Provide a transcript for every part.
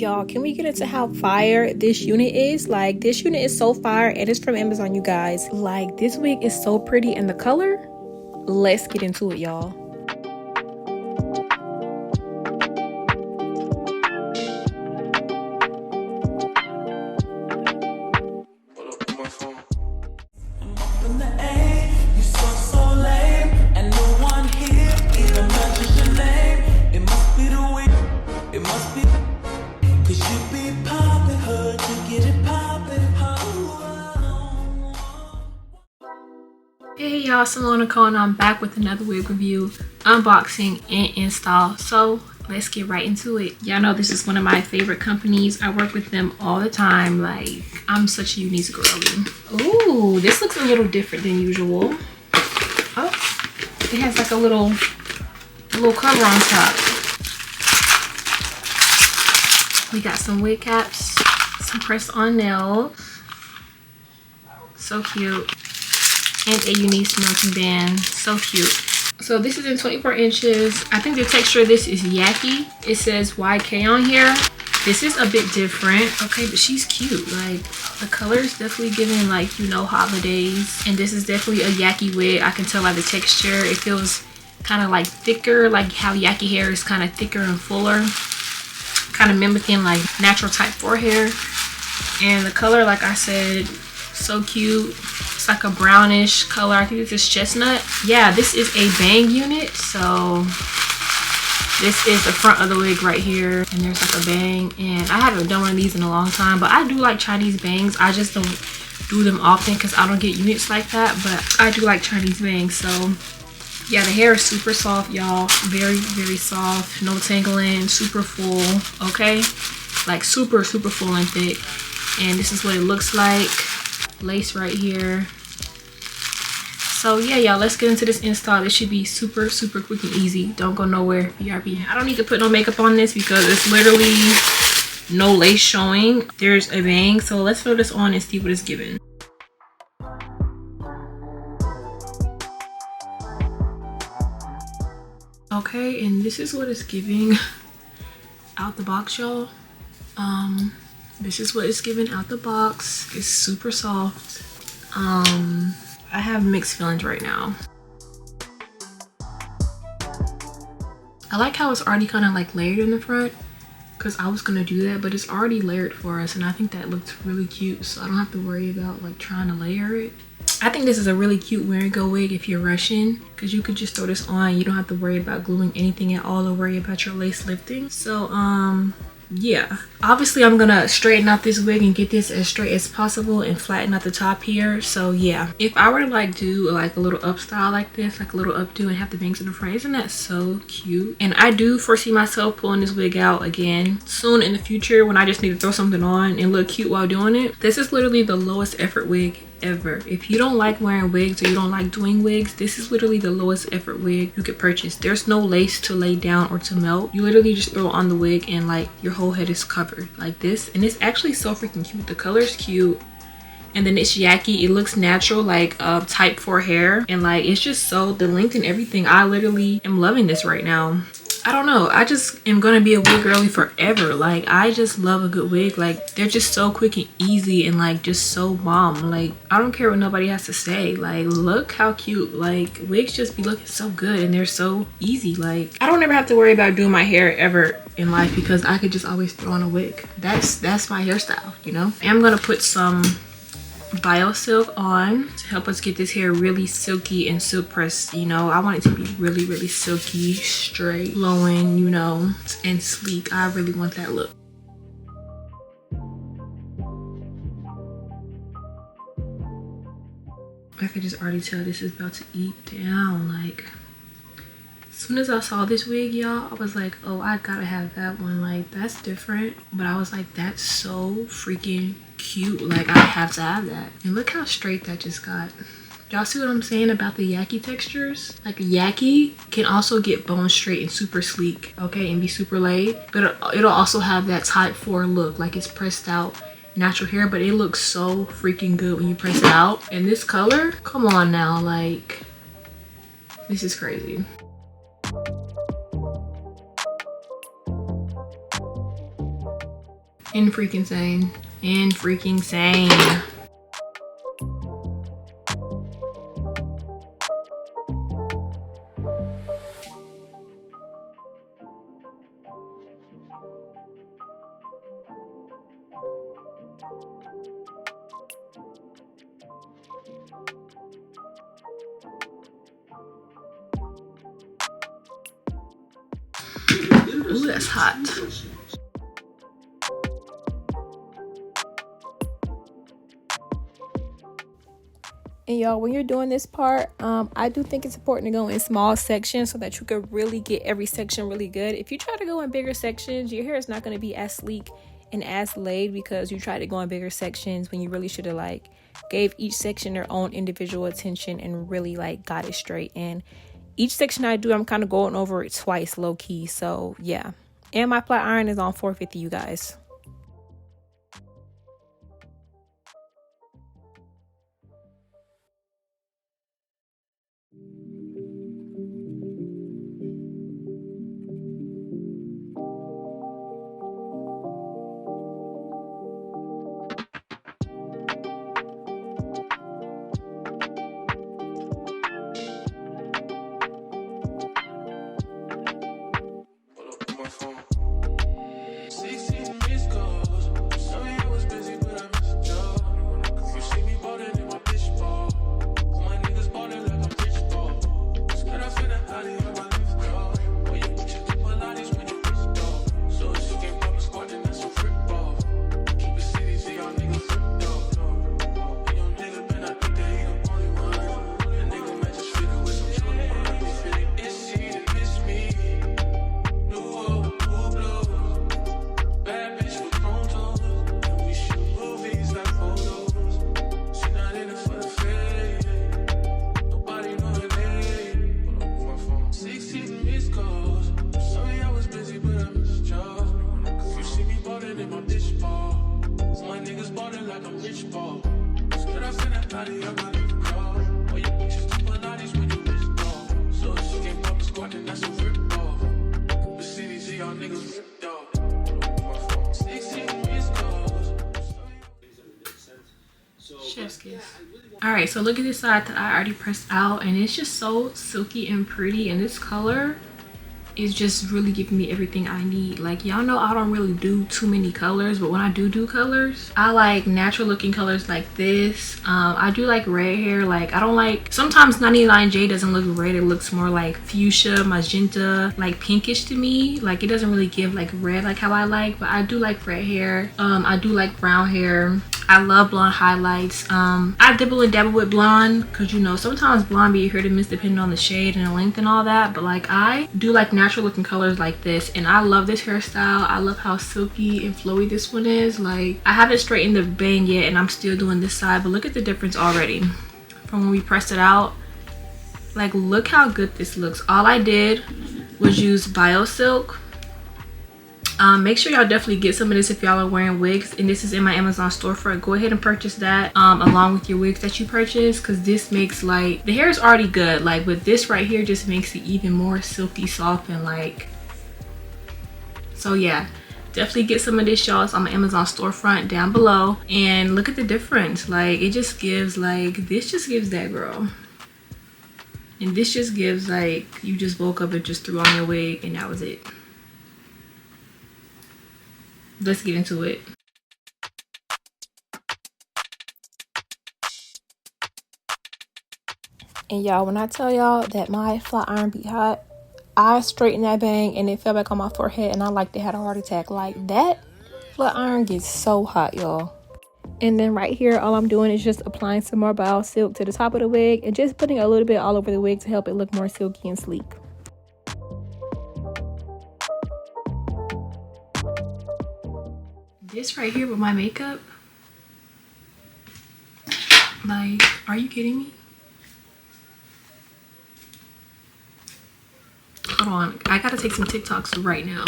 Y'all, can we get into how fire this unit is? Like, this unit is so fire, and it's from Amazon, you guys. Like, this wig is so pretty, and the color, let's get into it, y'all. Hey y'all, Simone Nicole, and I'm back with another wig review, unboxing, and install. So let's get right into it. Y'all know this is one of my favorite companies. I work with them all the time. Like, I'm such a Unice girly. Ooh, this looks a little different than usual. Oh, it has like a little cover on top. We got some wig caps, some press-on nails. So cute. And a Unice melting band. So cute. So this is in 24 inches. I think the texture of this is yaki. It says YK on here. This is a bit different. Okay, but she's cute. Like, the color is definitely giving, like, you know, holidays. And this is definitely a yaki wig. I can tell by the texture. It feels kind of like thicker, like how yaki hair is kind of thicker and fuller. Kind of mimicking like natural type 4 hair. And the color, like I said, so cute. It's like a brownish color. I think this is chestnut. Yeah, this is a bang unit. So this is the front of the wig right here, and there's like a bang. And I haven't done one of these in a long time, but I do like Chinese bangs. I just don't do them often because I don't get units like that, but I do like Chinese bangs. So yeah, the hair is super soft, y'all. Very, very soft. No tangling. Super full. Okay, like super full and thick. And this is what it looks like. Lace right here. So yeah, y'all, let's get into this install. This should be super quick and easy. Don't go nowhere. BRB. I don't need to put no makeup on this because it's literally no lace showing. There's a bang, so let's throw this on and see what it's giving. Okay, and this is what it's giving out the box, y'all. This is what it's giving out the box. It's super soft. I have mixed feelings right now. I like how it's already kind of like layered in the front, because I was gonna do that, but it's already layered for us, and I think that looks really cute, so I don't have to worry about like trying to layer it. I think this is a really cute wear and go wig if you're rushing, because you could just throw this on. You don't have to worry about gluing anything at all or worry about your lace lifting. So yeah, obviously I'm gonna straighten out this wig and get this as straight as possible and flatten out the top here. So yeah, if I were to like do like a little up style like this, like a little updo and have the bangs in the front, isn't that so cute? And I do foresee myself pulling this wig out again soon in the future when I just need to throw something on and look cute while doing it. This is literally the lowest effort wig ever. If you don't like wearing wigs or you don't like doing wigs, this is literally the lowest effort wig you could purchase. There's no lace to lay down or to melt. You literally just throw on the wig and like your whole head is covered like this. And it's actually so freaking cute. The color is cute, and then it's yaki. It looks natural, like type 4 hair, and like it's just so, the length and everything, I literally am loving this right now. I don't know, I just am gonna be a wig girly forever. Like, I just love a good wig. Like, they're just so quick and easy and like just so bomb. Like, I don't care what nobody has to say. Like, look how cute. Like, wigs just be looking so good and they're so easy. Like, I don't ever have to worry about doing my hair ever in life because I could just always throw on a wig. That's my hairstyle, you know. I'm gonna put some bio silk on to help us get this hair really silky and silk pressed. You know, I want it to be really silky, straight, flowing, you know, and sleek. I really want that look. I could just already tell this is about to eat down. Like, as soon as I saw this wig, y'all, I was like, oh, I gotta have that one. Like, that's different. But I was like, that's so freaking cute. Like, I have to have that. And look how straight that just got. Y'all see what I'm saying about the yaki textures? Like, yaki can also get bone straight and super sleek, okay, and be super laid. But it'll also have that type 4 look, like it's pressed out natural hair, but it looks so freaking good when you press it out. And this color, come on now, like, this is crazy. In freaking sane. In freaking sane. Ooh, that's hot. And y'all, when you're doing this part, I do think it's important to go in small sections so that you can really get every section really good. If you try to go in bigger sections, your hair is not going to be as sleek and as laid because you tried to go in bigger sections when you really should have like gave each section their own individual attention and really like got it straight. And each section I do, I'm kind of going over it twice low key. So yeah. And my flat iron is on 450, you guys. Chef's kiss. All right, so look at this side that I already pressed out, and it's just so silky and pretty, and this color is just really giving me everything I need. Like, y'all know I don't really do too many colors, but when I do colors, I like natural looking colors like this. I do like red hair. Like, I don't like, sometimes 99J doesn't look red, it looks more like fuchsia, magenta, like pinkish to me. Like, it doesn't really give like red like how I like, but I do like red hair. I do like brown hair. I love blonde highlights. I dibble and dabble with blonde because, you know, sometimes blonde be hit or miss depending on the shade and the length and all that, but like I do like natural looking colors like this, and I love this hairstyle. I love how silky and flowy this one is. Like, I haven't straightened the bang yet and I'm still doing this side, but look at the difference already from when we pressed it out. Like, look how good this looks. All I did was use Bio Silk. Make sure y'all definitely get some of this if y'all are wearing wigs, and this is in my Amazon storefront. Go ahead and purchase that along with your wigs that you purchase, because this makes, like, the hair is already good, like, but this right here just makes it even more silky soft and like, so yeah, definitely get some of this, y'all. It's on my Amazon storefront down below, and look at the difference. Like, it just gives, like, this just gives that girl, and this just gives like you just woke up and just threw on your wig and that was it. Let's get into it. And y'all, when I tell y'all that my flat iron be hot, I straightened that bang and it fell back on my forehead and I like they had a heart attack. Like, that flat iron gets so hot, y'all. And then right here, all I'm doing is just applying some more Bio Silk to the top of the wig and just putting a little bit all over the wig to help it look more silky and sleek. This right here with my makeup, like, are you kidding me? Hold on, I gotta take some TikToks right now.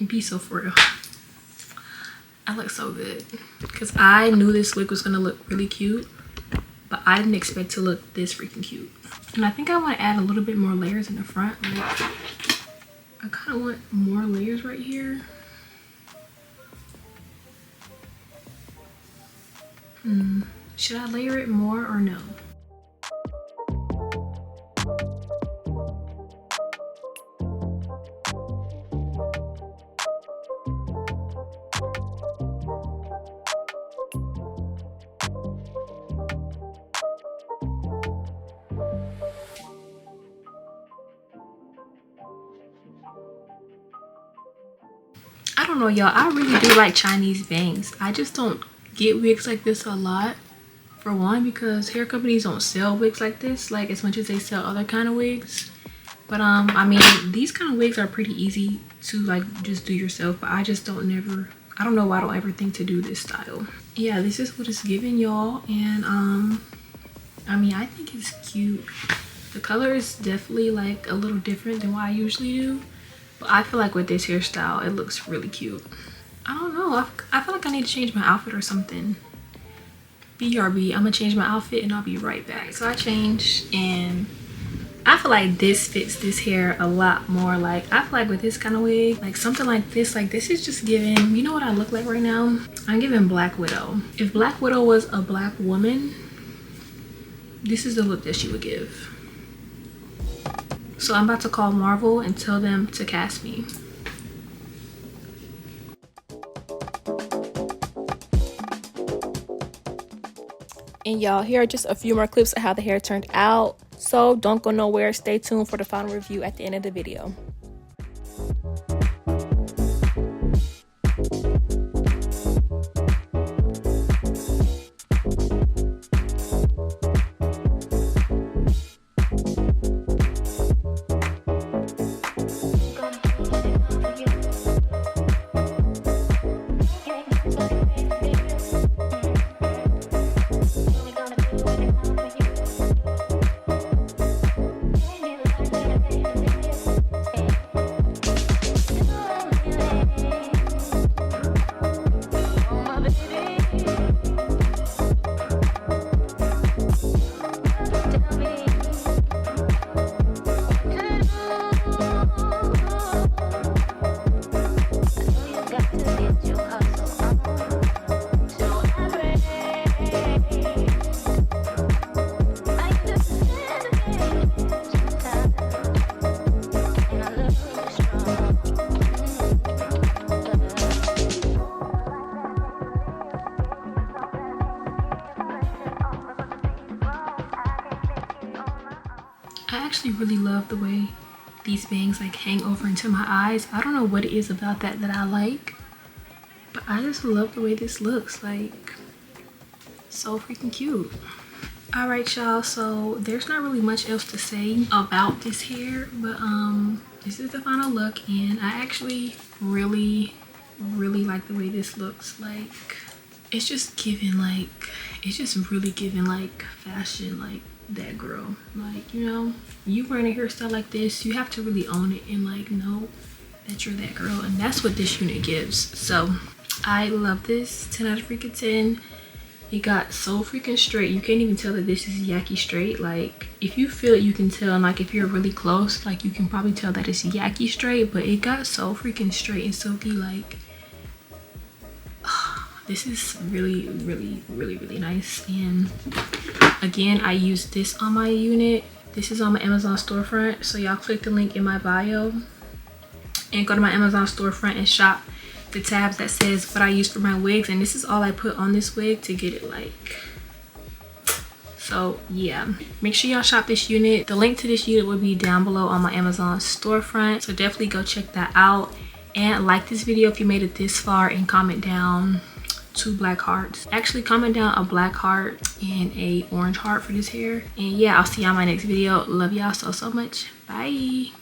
Be so for real. I look so good because I knew this wig was gonna look really cute, but I didn't expect to look this freaking cute. And I think I want to add a little bit more layers in the front. Like, I kind of want more layers right here. Should I layer it more or no? I don't know, y'all. I really do like Chinese bangs. I just don't get wigs like this a lot. For one, because hair companies don't sell wigs like this, like as much as they sell other kind of wigs. But I mean, these kind of wigs are pretty easy to like just do yourself. But I just don't I don't know why I don't ever think to do this style. Yeah, this is what it's giving, y'all. And I mean, I think it's cute. The color is definitely like a little different than what I usually do. But I feel like with this hairstyle, it looks really cute. I don't know. I feel like I need to change my outfit or something. BRB, I'm gonna change my outfit and I'll be right back. So I changed and I feel like this fits this hair a lot more. Like, I feel like with this kind of wig, like something like this is just giving, you know what I look like right now? I'm giving Black Widow. If Black Widow was a black woman, this is the look that she would give. So I'm about to call Marvel and tell them to cast me. And y'all, here are just a few more clips of how the hair turned out. So don't go nowhere. Stay tuned for the final review at the end of the video. I actually really love the way these bangs like hang over into my eyes. I don't know what it is about that I like, but I just love the way this looks. Like, so freaking cute. All right, y'all, so there's not really much else to say about this hair, but this is the final look, and I actually really like the way this looks. Like, it's just giving like, it's just really giving like fashion, like that girl. Like, you know, you wearing a hairstyle like this, you have to really own it and like know that you're that girl, and that's what this unit gives. So I love this. 10 out of freaking 10. It got so freaking straight. You can't even tell that this is yaki straight. Like, if you feel it, you can tell. And like, if you're really close, like, you can probably tell that it's yaki straight. But it got so freaking straight and silky. Like, this is really nice. And again, I used this on my unit. This is on my Amazon storefront. So y'all click the link in my bio and go to my Amazon storefront and shop the tabs that says what I use for my wigs, and this is all I put on this wig to get it like. So yeah, make sure y'all shop this unit. The link to this unit will be down below on my Amazon storefront, so definitely go check that out. And like this video if you made it this far, and comment down 2 black hearts. Actually, comment down a black heart and a orange heart for this hair. And yeah, I'll see y'all in my next video. Love y'all so much. Bye.